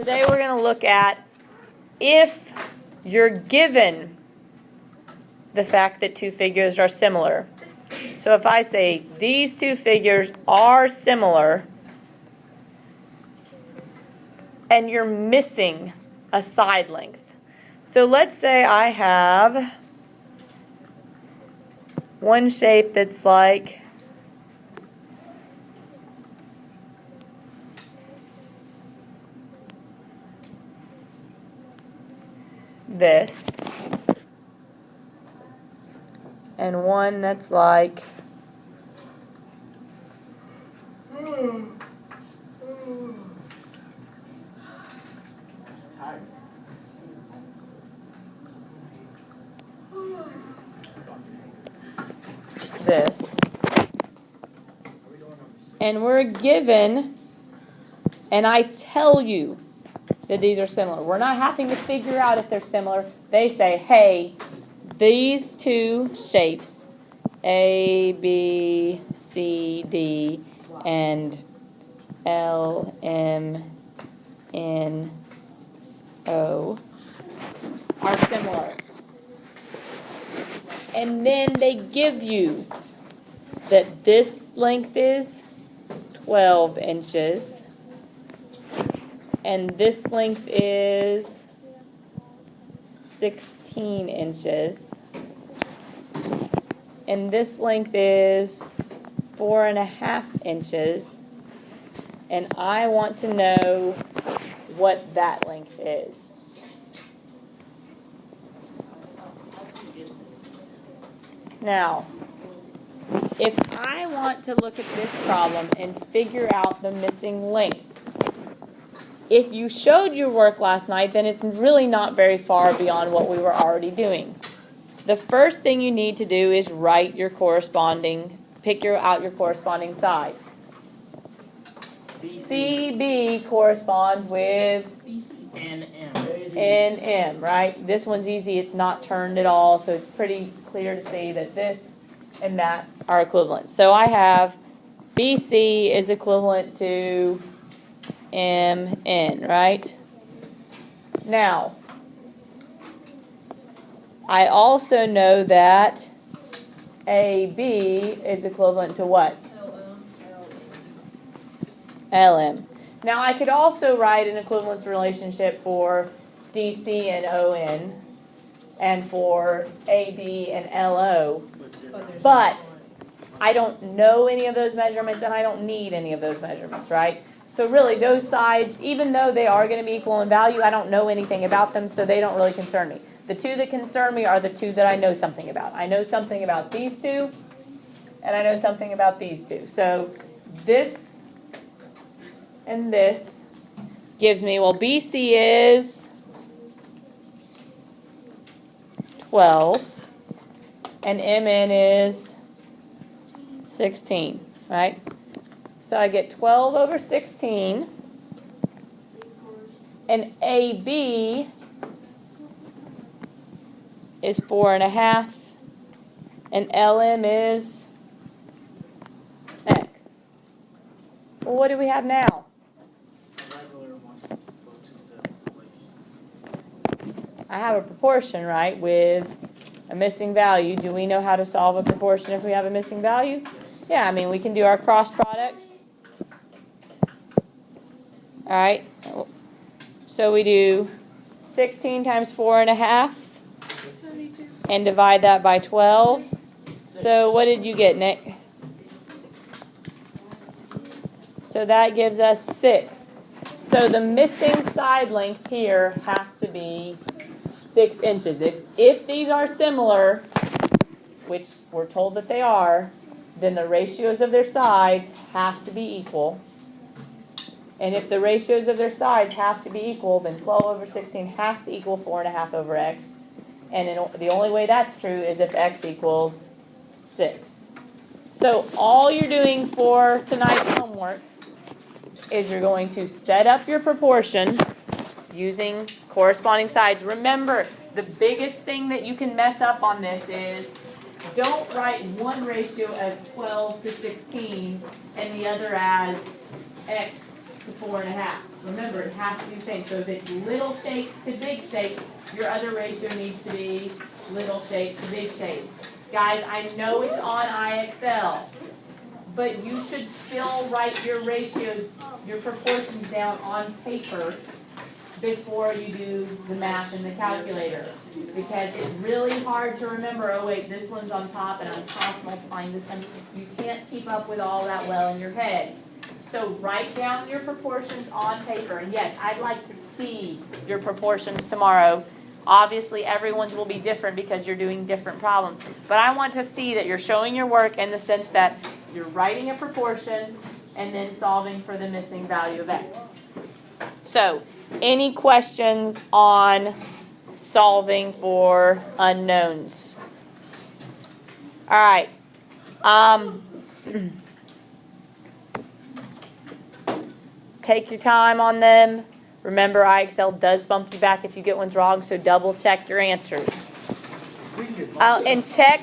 Today we're going to look at if you're given the fact that two figures are similar. So if I say these two figures are similar and you're missing a side length. So let's say I have one shape that's like this, and one that's like this. And we're given, and I tell you that these are similar. We're not having to figure out if they're similar. They say, hey, these two shapes, A, B, C, D, and L, M, N, O, are similar. And then they give you that this length is 12 inches. And this length is 16 inches. And this length is 4.5 inches. And I want to know what that length is. Now, if I want to look at this problem and figure out the missing length, if you showed your work last night, then it's really not very far beyond what we were already doing. The first thing you need to do is write your corresponding, out your corresponding sides. CB corresponds with NM, right? This one's easy. It's not turned at all, so it's pretty clear to see that this and that are equivalent. So I have BC is equivalent to MN, right? Now, I also know that AB is equivalent to what? LM. Now, I could also write an equivalence relationship for DC and ON and for AD and LO, but I don't know any of those measurements and I don't need any of those measurements, right? So really, those sides, even though they are going to be equal in value, I don't know anything about them, so they don't really concern me. The two that concern me are the two that I know something about. I know something about these two, and I know something about these two. So this and this gives me, well, BC is 12, and MN is 16, right? So I get 12 over 16, and AB is 4.5, and LM is X. Well, what do we have now? I have a proportion, right, with a missing value. Do we know how to solve a proportion if we have a missing value? Yeah, I mean, we can do our cross products. All right. So we do 16 times 4.5 and divide that by 12. So what did you get, Nick? So that gives us 6. So the missing side length here has to be 6 inches. If these are similar, which we're told that they are, then the ratios of their sides have to be equal. And if the ratios of their sides have to be equal, then 12 over 16 has to equal 4.5 over x. And the only way that's true is if x equals 6. So all you're doing for tonight's homework is you're going to set up your proportion using corresponding sides. Remember, the biggest thing that you can mess up on this is don't write one ratio as 12 to 16 and the other as x to 4.5. Remember, it has to be the same. So if it's little shape to big shape, your other ratio needs to be little shape to big shape. Guys, I know it's on IXL, but you should still write your ratios, your proportions down on paper before you do the math in the calculator. Because it's really hard to remember, oh wait, this one's on top and I'm cross multiplying this one. You can't keep up with all that well in your head. So write down your proportions on paper. And yes, I'd like to see your proportions tomorrow. Obviously, everyone's will be different because you're doing different problems. But I want to see that you're showing your work in the sense that you're writing a proportion and then solving for the missing value of x. So, any questions on solving for unknowns? All right. Take your time on them. Remember, IXL does bump you back if you get ones wrong, so double check your answers. And check